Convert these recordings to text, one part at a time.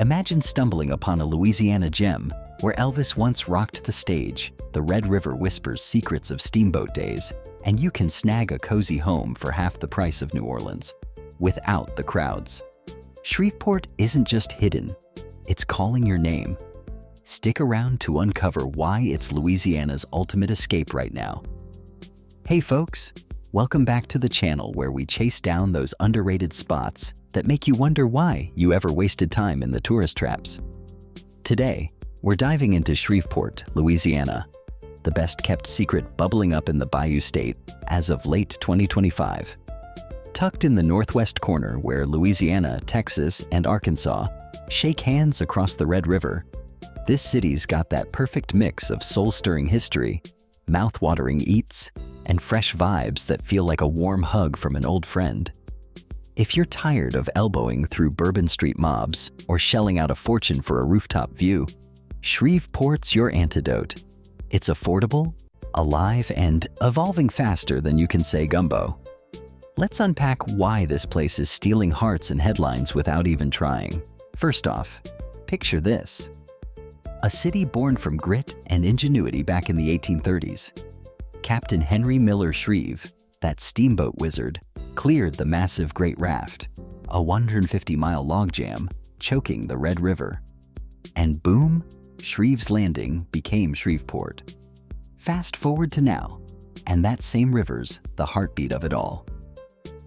Imagine stumbling upon a Louisiana gem where Elvis once rocked the stage, the Red River whispers secrets of steamboat days, and you can snag a cozy home for half the price of New Orleans, without the crowds. Shreveport isn't just hidden, it's calling your name. Stick around to uncover why it's Louisiana's ultimate escape right now. Hey folks, welcome back to the channel where we chase down those underrated spots that make you wonder why you ever wasted time in the tourist traps. Today, we're diving into Shreveport, Louisiana, the best-kept secret bubbling up in the Bayou State as of late 2025. Tucked in the northwest corner where Louisiana, Texas, and Arkansas shake hands across the Red River, this city's got that perfect mix of soul-stirring history, mouth-watering eats, and fresh vibes that feel like a warm hug from an old friend. If you're tired of elbowing through Bourbon Street mobs or shelling out a fortune for a rooftop view, Shreveport's your antidote. It's affordable, alive, and evolving faster than you can say gumbo. Let's unpack why this place is stealing hearts and headlines without even trying. First off, picture this. A city born from grit and ingenuity back in the 1830s. Captain Henry Miller Shreve, that steamboat wizard, cleared the massive Great Raft, a 150-mile logjam choking the Red River. And boom, Shreve's Landing became Shreveport. Fast forward to now, and that same river's the heartbeat of it all.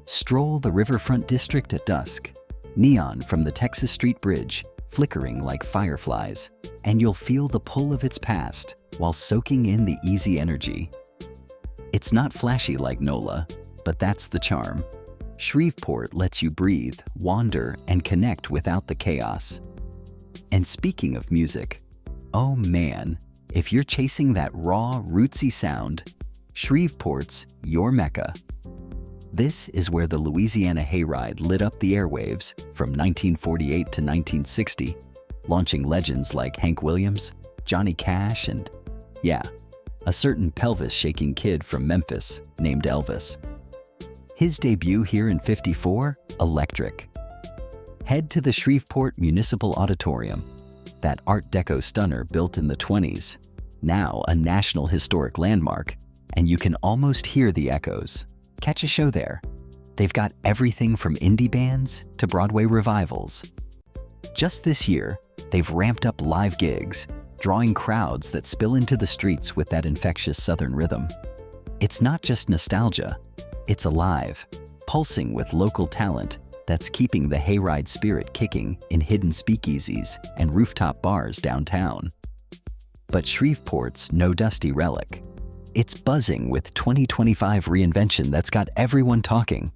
Stroll the riverfront district at dusk, neon from the Texas Street Bridge flickering like fireflies, and you'll feel the pull of its past while soaking in the easy energy. It's not flashy like NOLA, but that's the charm. Shreveport lets you breathe, wander, and connect without the chaos. And speaking of music, oh man, if you're chasing that raw, rootsy sound, Shreveport's your mecca. This is where the Louisiana Hayride lit up the airwaves from 1948 to 1960, launching legends like Hank Williams, Johnny Cash, and, yeah, a certain pelvis-shaking kid from Memphis named Elvis. His debut here in '54, electric. Head to the Shreveport Municipal Auditorium, that Art Deco stunner built in the 20s, now a National Historic Landmark, and you can almost hear the echoes. Catch a show there. They've got everything from indie bands to Broadway revivals. Just this year, they've ramped up live gigs, drawing crowds that spill into the streets with that infectious Southern rhythm. It's not just nostalgia, it's alive, pulsing with local talent that's keeping the Hayride spirit kicking in hidden speakeasies and rooftop bars downtown. But Shreveport's no dusty relic. It's buzzing with 2025 reinvention that's got everyone talking.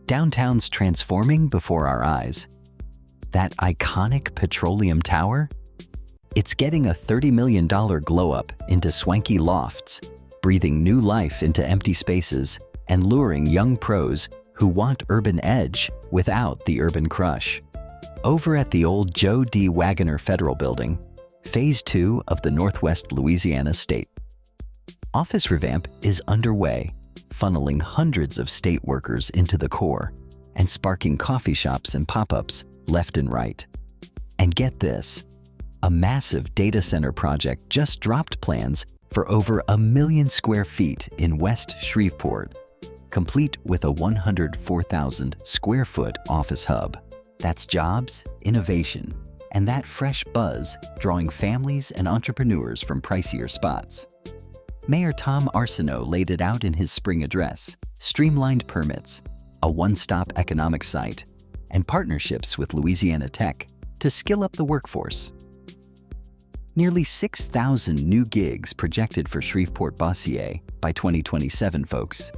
Downtown's transforming before our eyes. That iconic petroleum tower? It's getting a $30 million glow-up into swanky lofts, breathing new life into empty spaces and luring young pros who want urban edge without the urban crush. Over at the old Joe D. Wagoner Federal Building, Phase 2 of the Northwest Louisiana State. Office revamp is underway, funneling hundreds of state workers into the core and sparking coffee shops and pop-ups left and right. And get this, a massive data center project just dropped plans for over 1 million square feet in West Shreveport, complete with a 104,000 square foot office hub. That's jobs, innovation, and that fresh buzz drawing families and entrepreneurs from pricier spots. Mayor Tom Arsenault laid it out in his spring address: streamlined permits, a one-stop economic site, and partnerships with Louisiana Tech to skill up the workforce. Nearly 6,000 new gigs projected for Shreveport-Bossier by 2027, folks.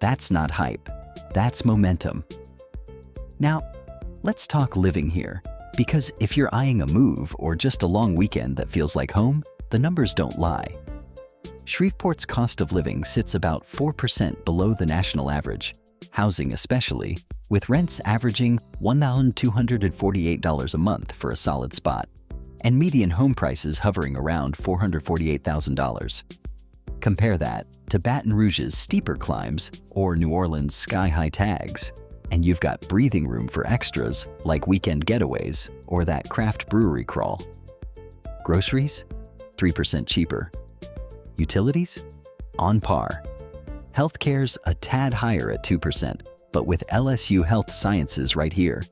That's not hype, that's momentum. Now, let's talk living here, because if you're eyeing a move or just a long weekend that feels like home, the numbers don't lie. Shreveport's cost of living sits about 4% below the national average, housing especially, with rents averaging $1,248 a month for a solid spot, and median home prices hovering around $448,000. Compare that to Baton Rouge's steeper climbs or New Orleans' sky-high tags. And you've got breathing room for extras like weekend getaways or that craft brewery crawl. Groceries? 3% cheaper. Utilities? On par. Healthcare's a tad higher at 2%, but with LSU Health Sciences right here,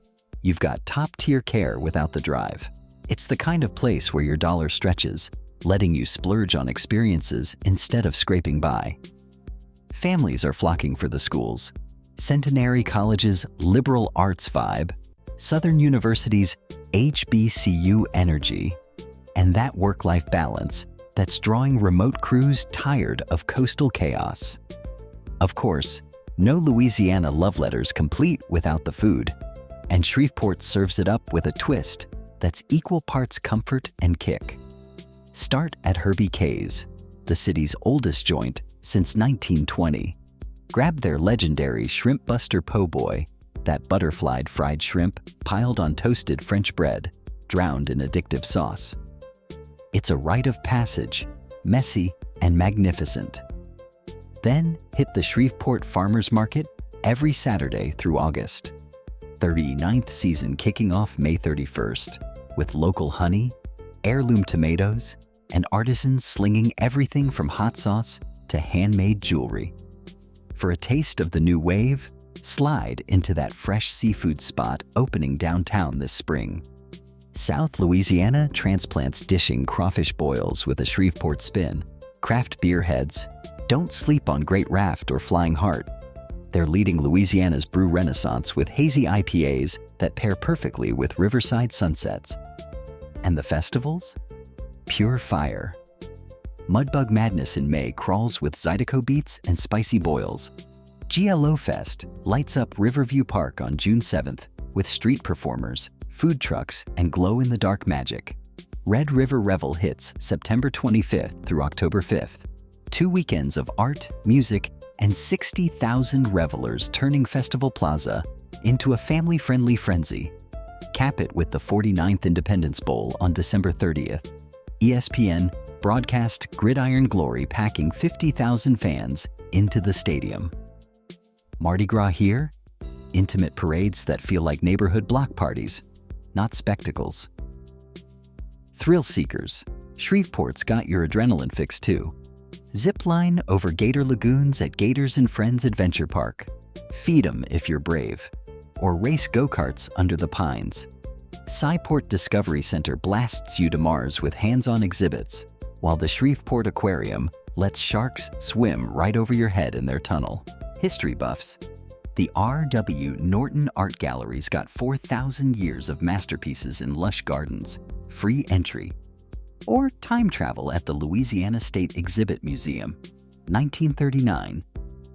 you've got top-tier care without the drive. It's the kind of place where your dollar stretches, letting you splurge on experiences instead of scraping by. Families are flocking for the schools. Centenary College's liberal arts vibe, Southern University's HBCU energy, and that work-life balance that's drawing remote crews tired of coastal chaos. Of course, no Louisiana love letters complete without the food, and Shreveport serves it up with a twist that's equal parts comfort and kick. Start at Herby, the city's oldest joint since 1920. Grab their legendary Shrimp Buster Po' Boy, that butterflied fried shrimp piled on toasted French bread, drowned in addictive sauce. It's a rite of passage, messy and magnificent. Then hit the Shreveport Farmers Market every Saturday through August. 39th season kicking off May 31st, with local honey, heirloom tomatoes, and artisans slinging everything from hot sauce to handmade jewelry. For a taste of the new wave, slide into that fresh seafood spot opening downtown this spring. South Louisiana transplants dishing crawfish boils with a Shreveport spin. Craft beer heads, don't sleep on Great Raft or Flying Heart. They're leading Louisiana's brew renaissance with hazy IPAs that pair perfectly with riverside sunsets. And the festivals? Pure fire. Mudbug Madness in May crawls with Zydeco beats and spicy boils. GLO Fest lights up Riverview Park on June 7th with street performers, food trucks, and glow-in-the-dark magic. Red River Revel hits September 25th through October 5th. 2 weekends of art, music, and 60,000 revelers turning Festival Plaza into a family-friendly frenzy. Cap it with the 49th Independence Bowl on December 30th. ESPN broadcast Gridiron Glory packing 50,000 fans into the stadium. Mardi Gras here? Intimate parades that feel like neighborhood block parties, not spectacles. Thrill seekers, Shreveport's got your adrenaline fix too. Zip line over Gator Lagoons at Gators and Friends Adventure Park. Feed 'em if you're brave. Or race go-karts under the pines. Scyport Discovery Center blasts you to Mars with hands-on exhibits, while the Shreveport Aquarium lets sharks swim right over your head in their tunnel. History buffs. The R.W. Norton Art Gallery's got 4,000 years of masterpieces in lush gardens, free entry. Or time travel at the Louisiana State Exhibit Museum. 1939,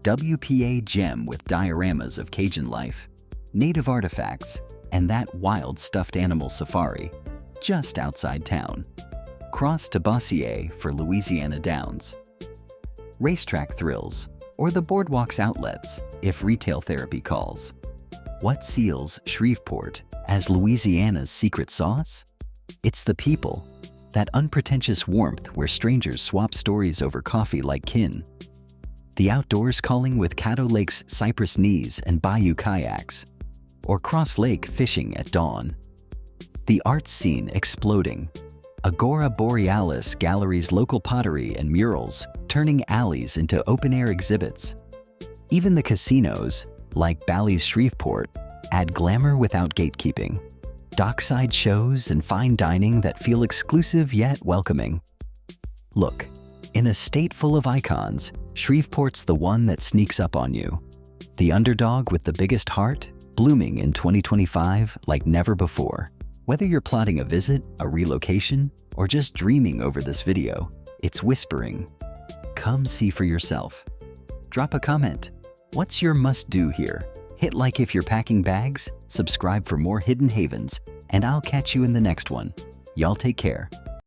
WPA gem with dioramas of Cajun life, native artifacts, and that wild stuffed animal safari, just outside town. Cross to Bossier for Louisiana Downs. Racetrack thrills, or the boardwalk's outlets, if retail therapy calls. What seals Shreveport as Louisiana's secret sauce? It's the people. That unpretentious warmth where strangers swap stories over coffee like kin. The outdoors calling with Caddo Lake's cypress knees and bayou kayaks. Or Cross Lake fishing at dawn. The arts scene exploding. Agora Borealis galleries local pottery and murals, turning alleys into open-air exhibits. Even the casinos, like Bally's Shreveport, add glamour without gatekeeping. Dockside shows and fine dining that feel exclusive yet welcoming. Look, in a state full of icons, Shreveport's the one that sneaks up on you. The underdog with the biggest heart, blooming in 2025 like never before. Whether you're plotting a visit, a relocation, or just dreaming over this video, it's whispering. Come see for yourself. Drop a comment. What's your must-do here? Hit like if you're packing bags, subscribe for more hidden havens, and I'll catch you in the next one. Y'all take care.